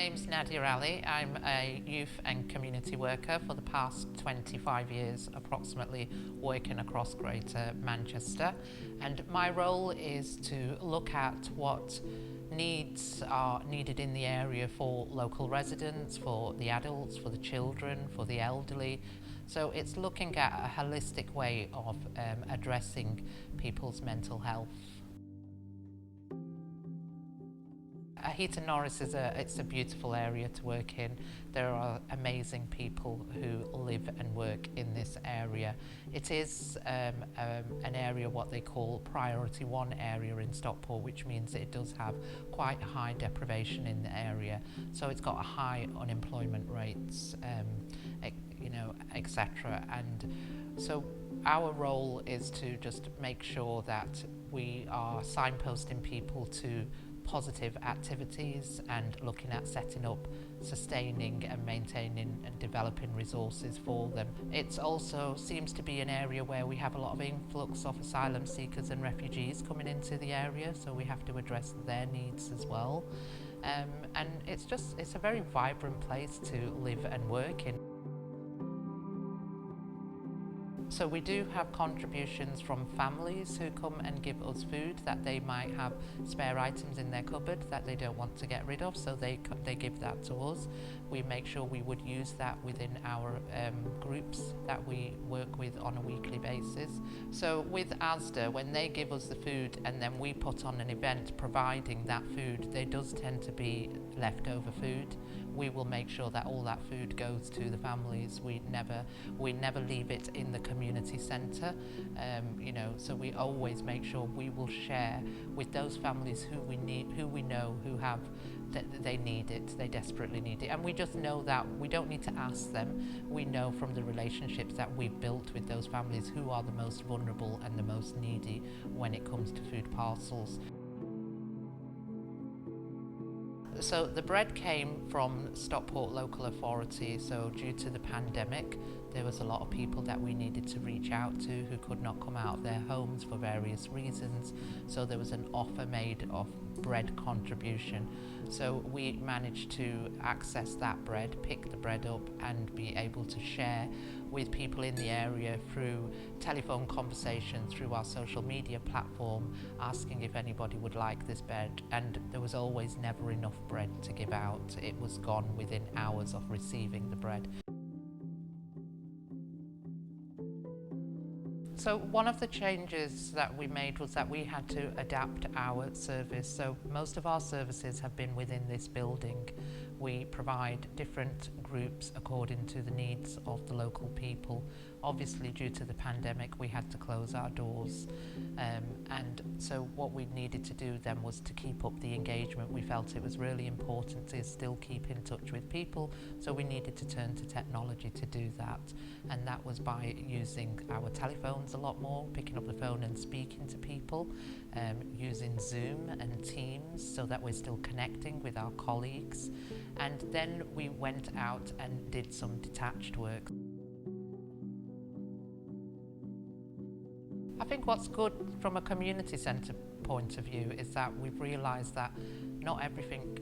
name's Nadia Ali. I'm a youth and community worker for the past 25 years approximately, working across Greater Manchester, and my role is to look at what needs are needed in the area for local residents, for the adults, for the children, for the elderly. So it's looking at a holistic way of addressing people's mental health. Heaton Norris it's a beautiful area to work in. There are amazing people who live and work in this area. It is an area what they call priority 1 area in Stockport, which means it does have quite high deprivation in the area. So it's got a high unemployment rates, etc. And so our role is to just make sure that we are signposting people to positive activities and looking at setting up, sustaining and maintaining and developing resources for them. It also seems to be an area where we have a lot of influx of asylum seekers and refugees coming into the area, so we have to address their needs as well. And it's a very vibrant place to live and work in. So we do have contributions from families who come and give us food that they might have spare items in their cupboard that they don't want to get rid of, so they give that to us. We make sure we would use that within our groups that we work with on a weekly basis. So with Asda, when they give us the food and then we put on an event providing that food, there does tend to be leftover food. We will make sure that all that food goes to the families. We never leave it in the community centre, so we always make sure we will share with those families who we know they need it, they desperately need it, and we just know that we don't need to ask them. We know from the relationships that we've built with those families who are the most vulnerable and the most needy when it comes to food parcels. So the bread came from Stockport Local Authority. So due to the pandemic, there was a lot of people that we needed to reach out to who could not come out of their homes for various reasons. So there was an offer made of bread contribution. So we managed to access that bread, pick the bread up and be able to share with people in the area through telephone conversations, through our social media platform, asking if anybody would like this bread, and there was always never enough bread to give out. It was gone within hours of receiving the bread. So one of the changes that we made was that we had to adapt our service. So most of our services have been within this building. We provide different groups according to the needs of the local people. Obviously, due to the pandemic, we had to close our doors. And so what we needed to do then was to keep up the engagement. We felt it was really important to still keep in touch with people, so we needed to turn to technology to do that. And that was by using our telephones a lot more, picking up the phone and speaking to people, using Zoom and Teams so that we're still connecting with our colleagues. And then we went out and did some detached work. I think what's good from a community centre point of view is that we've realised that not everything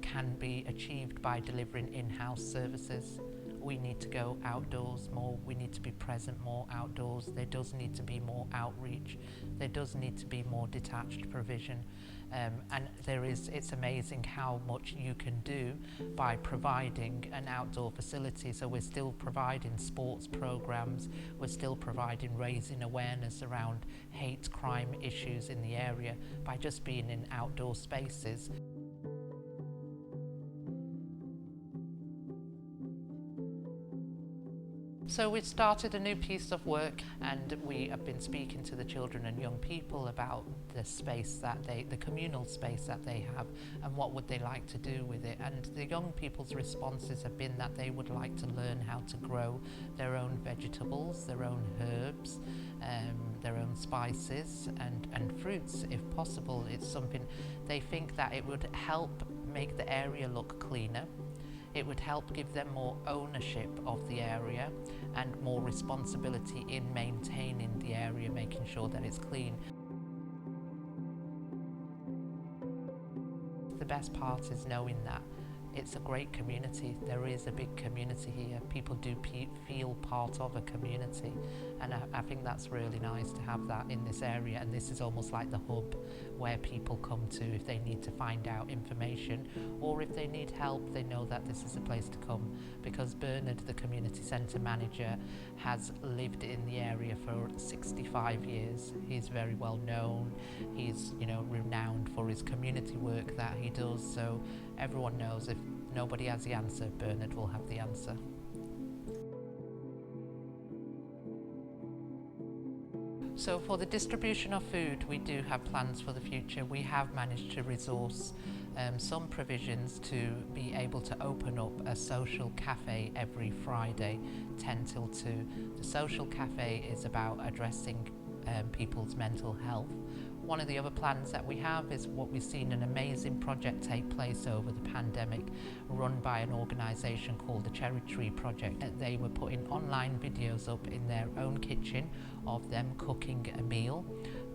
can be achieved by delivering in-house services. We need to go outdoors more, we need to be present more outdoors, there does need to be more outreach, there does need to be more detached provision, and it's amazing how much you can do by providing an outdoor facility. So we're still providing sports programs, we're still providing raising awareness around hate crime issues in the area by just being in outdoor spaces. So we've started a new piece of work, and we have been speaking to the children and young people about the space the communal space that they have and what would they like to do with it. And the young people's responses have been that they would like to learn how to grow their own vegetables, their own herbs, their own spices and fruits if possible. It's something they think that it would help make the area look cleaner. It would help give them more ownership of the area and more responsibility in maintaining the area, making sure that it's clean. The best part is knowing that it's a great community. There is a big community here. People do feel part of a community, and I think that's really nice to have that in this area. And this is almost like the hub where people come to if they need to find out information, or if they need help, they know that this is a place to come, because Bernard, the community centre manager, has lived in the area for 65 years. He's very well known. He's, renowned for his community work that he does, so everyone knows if nobody has the answer, Bernard will have the answer. So for the distribution of food, we do have plans for the future. We have managed to resource some provisions to be able to open up a social cafe every Friday, 10 till 2. The social cafe is about addressing people's mental health. One of the other plans that we have is what we've seen an amazing project take place over the pandemic, run by an organisation called the Cherry Tree Project. They were putting online videos up in their own kitchen of them cooking a meal.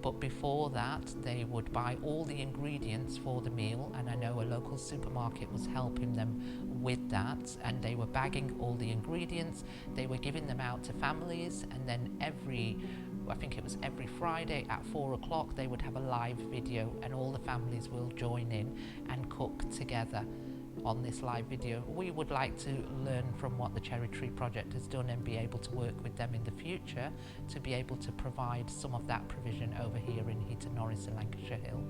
But before that, they would buy all the ingredients for the meal, and I know a local supermarket was helping them with that, and they were bagging all the ingredients, they were giving them out to families, and then every Friday at 4 o'clock they would have a live video, and all the families will join in and cook together on this live video. We would like to learn from what the Cherry Tree Project has done and be able to work with them in the future to be able to provide some of that provision over here in Heaton Norris and Lancashire Hill.